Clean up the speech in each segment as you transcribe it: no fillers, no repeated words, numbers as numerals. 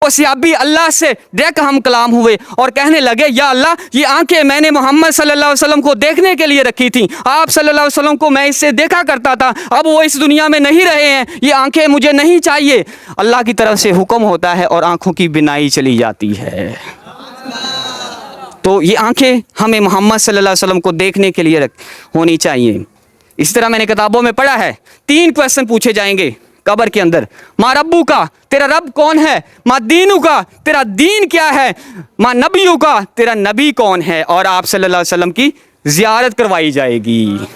वो सहाबी अल्लाह से डायरेक्ट हम कलाम हुए और कहने लगे, या अल्लाह, ये आंखें मैंने मोहम्मद सल्लल्लाहु अलैहि वसल्लम को देखने के लिए रखी थी। आप सल्लल्लाहु अलैहि वसल्लम को मैं इससे देखा करता था, अब वो इस दुनिया में नहीं रहे हैं, ये आंखें मुझे नहीं चाहिए। अल्लाह की तरफ से हुक्म होता है और आंखों की बिनाई चली जाती है। तो ये आंखें हमें मोहम्मद सल्लल्लाहु अलैहि वसल्लम को देखने के लिए होनी चाहिए। इसी तरह मैंने किताबों में पढ़ा है, 3 क्वेश्चन पूछे जाएंगे कब्र के अंदर। माँ रब्बू का, तेरा रब कौन है? माँ दीनू का, तेरा दीन क्या है? माँ नबियू का, तेरा नबी कौन है? और आप सल्लल्लाहु अलैहि वसल्लम की जियारत करवाई जाएगी।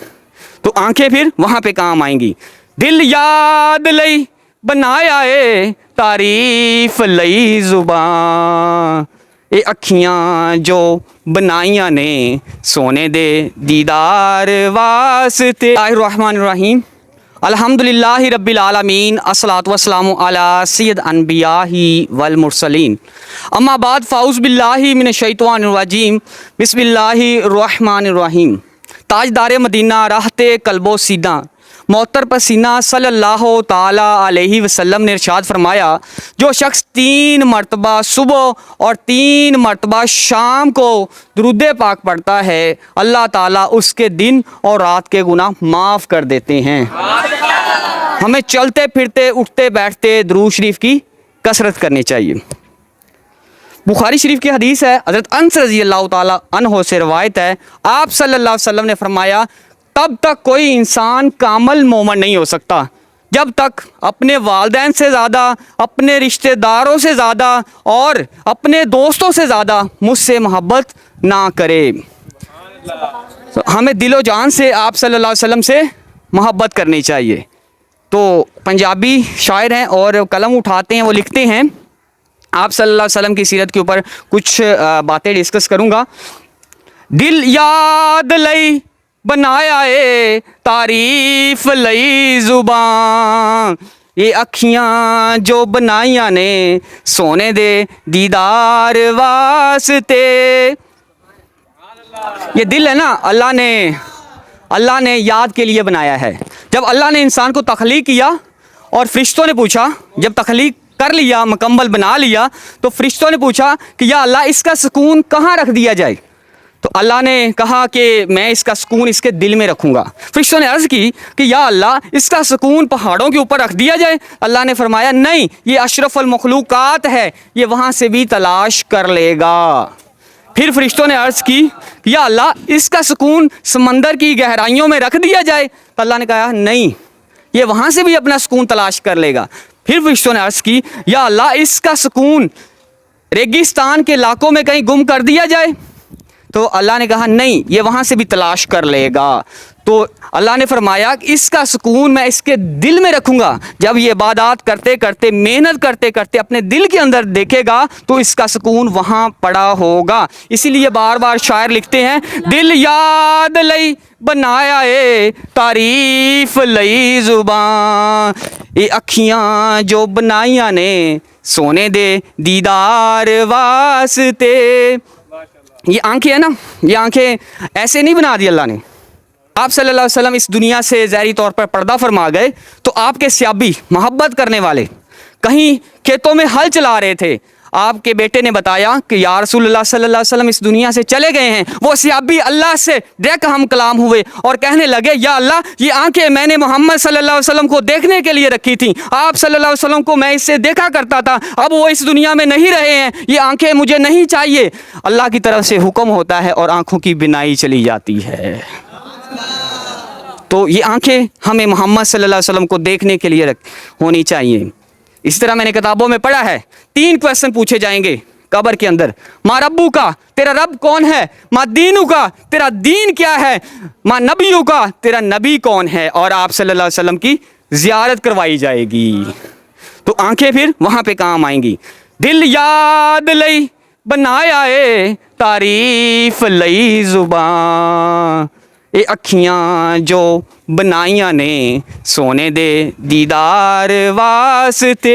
तो आंखें फिर वहां पे काम आएंगी। दिल याद लई बनाया ए तारीफ लई जुबान, ये अखियां जो बनाइया ने सोने दे दीदार वास्ते। रहमानिर्रहीम, अल्हम्दुलिल्लाहि रब्बिल आलमीन, अस्सलातु वस्सलामु अला सय्यद अनबियाही वल मुरसलीन, अम्मा बाद फ़ाउज़ बिल्लाहि मिनश शैतानिर रजीम, बिस्मिल्लाहिर रहमानिर रहीम। ताजदार मदीना रहते कल्बो सीना मोहतर पसीना सल्लल्लाहु ताला अलैहि वसल्लम ने इरशाद फरमाया, जो शख्स 3 मरतबा सुबह और 3 मरतबा शाम को दुरूद पाक पढ़ता है, अल्लाह ताला उसके दिन और रात के गुनाह माफ़ कर देते हैं। हमें चलते फिरते उठते बैठते दुरूद शरीफ की कसरत करनी चाहिए। बुखारी शरीफ की हदीस है, हज़रत अनस रज़ियल्लाहु ताला अन्हो से रवायत है, आप सल्लल्लाहु अलैहि वसल्लम ने फरमाया, तब तक कोई इंसान कामल मोमिन नहीं हो सकता जब तक अपने वालिदैन से ज़्यादा, अपने रिश्तेदारों से ज़्यादा और अपने दोस्तों से ज़्यादा मुझसे मोहब्बत ना करे। तो हमें दिलो जान से आप सल्लल्लाहु अलैहि वसल्लम से मोहब्बत करनी चाहिए। तो पंजाबी शायर हैं और कलम उठाते हैं, वो लिखते हैं, आप सल्लल्लाहु अलैहि वसल्लम की सीरत के ऊपर कुछ बातें डिस्कस करूँगा। दिल याद लई बनाया ए तारीफ लई जुबान, ये अखियां जो बनाइया ने सोने दे दीदार वास्ते। ये दिल है ना, अल्लाह ने याद के लिए बनाया है। जब अल्लाह ने इंसान को तख्लीक किया और फरिश्तों ने पूछा, जब तख्लीक कर लिया, मुकम्मल बना लिया, तो फरिश्तों ने पूछा कि या अल्लाह, इसका सुकून कहाँ रख दिया जाए? तो अल्लाह ने कहा कि मैं इसका सुकून इसके दिल में रखूँगा। फरिश्तों ने अर्ज़ की कि या अल्लाह, इसका सुकून पहाड़ों के ऊपर रख दिया जाए? अल्लाह ने फरमाया, नहीं, ये अशरफुल मखलूक़ात है, ये वहाँ से भी तलाश कर लेगा। फिर फरिश्तों ने अर्ज़ की, या अल्लाह, इसका सुकून समंदर की गहराइयों में रख दिया जाए? तो अल्लाह ने कहा, नहीं, ये वहाँ से भी अपना सुकून तलाश कर लेगा। फिर फरिश्तों ने अर्ज़ की, या अल्लाह, इसका सुकून रेगिस्तान के इलाकों में कहीं गुम कर दिया जाए? तो अल्लाह ने कहा, नहीं, ये वहाँ से भी तलाश कर लेगा। तो अल्लाह ने फरमाया कि इसका सुकून मैं इसके दिल में रखूँगा। जब ये इबादत करते करते, मेहनत करते करते अपने दिल के अंदर देखेगा तो इसका सुकून वहाँ पड़ा होगा। इसीलिए बार बार शायर लिखते हैं, दिल याद लई बनाया ए तारीफ लई जुबान, ये अखियाँ जो बनाइया ने सोने दे दीदार वास्ते। ये आंखें है ना, ये आंखें ऐसे नहीं बना दी अल्लाह ने। आप सल्लल्लाहु अलैहि वसल्लम इस दुनिया से ज़ाहिरी तौर पर पर्दा फरमा गए तो आपके सहाबी, मोहब्बत करने वाले, कहीं खेतों में हल चला रहे थे, आपके बेटे ने बताया कि या रसूलुल्लाह सल्लल्लाहु अलैहि वसल्लम इस दुनिया से चले गए हैं। वो सहाबी अल्लाह से डायरेक्ट हम कलाम हुए और कहने लगे, या अल्लाह, ये आंखें मैंने मोहम्मद सल्लल्लाहु अलैहि वसल्लम को देखने के लिए रखी थी। आप सल्लल्लाहु अलैहि वसल्लम को मैं इससे देखा करता था, अब वो इस दुनिया में नहीं रहे हैं, ये आंखें मुझे नहीं चाहिए। अल्लाह की तरफ से हुक्म होता है और आंखों की बिनाई चली जाती है। तो ये आंखें हमें मोहम्मद सल्लल्लाहु अलैहि वसल्लम को देखने के लिए होनी चाहिए। इसी तरह मैंने किताबों में पढ़ा है, 3 क्वेश्चन पूछे जाएंगे कब्र के अंदर। माँ रब्बू का, तेरा रब कौन है? माँ दीनू का, तेरा दीन क्या है? माँ नबियू का, तेरा नबी कौन है? और आप सल्लल्लाहु अलैहि वसल्लम की जियारत करवाई जाएगी। तो आंखें फिर वहाँ पे काम आएंगी। दिल याद लई बनाया ए तारीफ लई जुबान, ये अखियां जो बनाइया ने सोने दे दीदार वास्ते।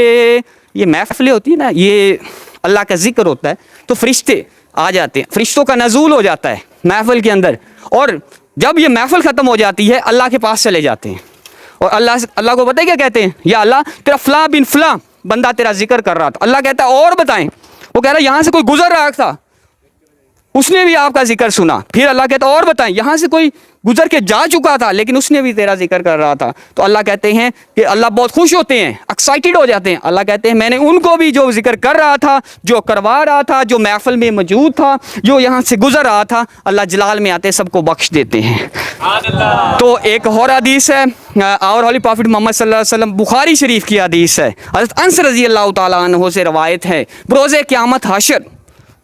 ये महफिलें होती है ना, ये अल्लाह का जिक्र होता है तो फरिश्ते आ जाते हैं, फरिश्तों का नज़ूल हो जाता है महफिल के अंदर। और जब ये महफिल ख़त्म हो जाती है, अल्लाह के पास चले जाते हैं और अल्लाह को पता है क्या कहते हैं? या अल्लाह, तेरा फ़लाँ बिन फ़लाँ बंदा तेरा जिक्र कर रहा था। अल्लाह कहता है और बताएं। वो कह रहा है यहाँ से कोई गुजर रहा था, उसने भी आपका जिक्र सुना। फिर अल्लाह कहता है और बताएं, यहाँ से कोई गुजर के जा चुका था लेकिन उसने भी तेरा जिक्र कर रहा था। तो अल्लाह कहते हैं कि अल्लाह बहुत खुश होते हैं, एक्साइटेड हो जाते हैं। अल्लाह कहते हैं मैंने उनको भी जो जिक्र कर रहा था, जो करवा रहा था, जो महफिल में मौजूद था, जो यहाँ से गुजर रहा था, अल्लाह जलाल में आते सबको बख्श देते हैं। तो एक और हदीस है, और होली प्रॉफिट मोहम्मद सल्लल्लाहु अलैहि वसल्लम, बुखारी शरीफ की हदीस है, हज़रत अनस रज़ी अल्लाह तआला अन्हु से रवायत है, रोज़े क़यामत हशर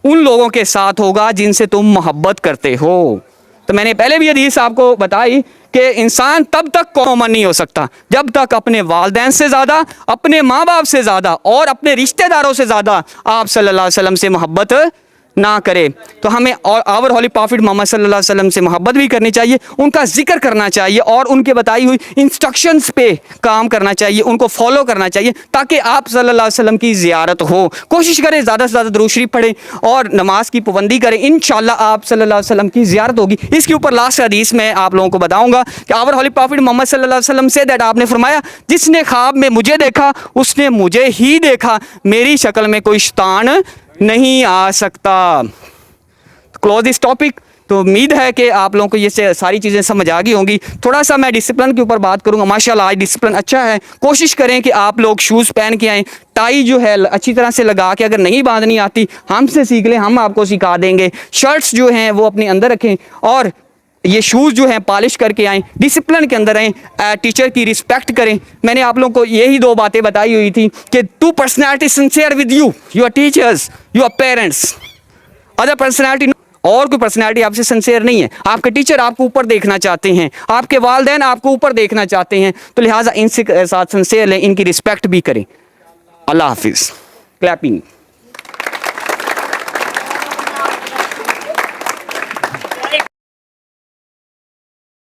उन लोगों के साथ होगा जिनसे तुम मोहब्बत करते हो। तो मैंने पहले भी हदीस आपको बताई कि इंसान तब तक कॉमन नहीं हो सकता जब तक अपने वालिदैन से ज़्यादा, अपने माँ बाप से ज़्यादा और अपने रिश्तेदारों से ज़्यादा आप सल्लल्लाहु अलैहि वसल्लम से मोहब्बत ना करे। तो हमें और आवर होली प्रॉफिट मोहम्मद सल्लल्लाहु अलैहि वसल्लम से मोहब्बत भी करनी चाहिए, उनका जिक्र करना चाहिए और उनके बताई हुई इंस्ट्रक्शंस पे काम करना चाहिए, उनको फॉलो करना चाहिए ताकि आप सल्लल्लाहु अलैहि वसल्लम की ज़ियारत हो। कोशिश करें ज़्यादा से ज़्यादा दुरूद शरीफ पढ़ें और नमाज की पाबंदी करें, इंशाअल्लाह आप सल्लल्लाहु अलैहि वसल्लम की ज़ियारत होगी। इसके ऊपर लास्ट हदीस में आप लोगों को बताऊँगा कि आवर होली प्रॉफिट मोहम्मद सल्लल्लाहु अलैहि वसल्लम से दैट आपने फरमाया जिसने ख्वाब में मुझे देखा उसने मुझे ही देखा, मेरी शक्ल में कोई शैतान नहीं आ सकता। Close this topic. तो उम्मीद है कि आप लोगों को ये सारी चीज़ें समझ आ गई होंगी। थोड़ा सा मैं डिसिप्लिन के ऊपर बात करूंगा। माशाल्लाह आज डिसिप्लिन अच्छा है। कोशिश करें कि आप लोग शूज़ पहन के आएँ, टाई जो है अच्छी तरह से लगा के, अगर नहीं बांधनी आती हमसे सीख लें, हम आपको सिखा देंगे। शर्ट्स जो हैं वो अपने अंदर रखें और ये शूज़ जो हैं पॉलिश करके आएँ, डिसिप्लिन के अंदर आएँ, टीचर की रिस्पेक्ट करें। मैंने आप लोगों को यही दो बातें बताई हुई थी कि two personality sincere with you, your teachers, your parents, other personality और कोई पर्सनैलिटी आपसे सिंसियर नहीं है। आपके टीचर आपको ऊपर देखना चाहते हैं, आपके वालिदैन आपको ऊपर देखना चाहते हैं, तो लिहाजा इनसे साथ सिंसियर लें, इनकी रिस्पेक्ट भी करें। अल्लाह हाफिज़। क्लैपिंग।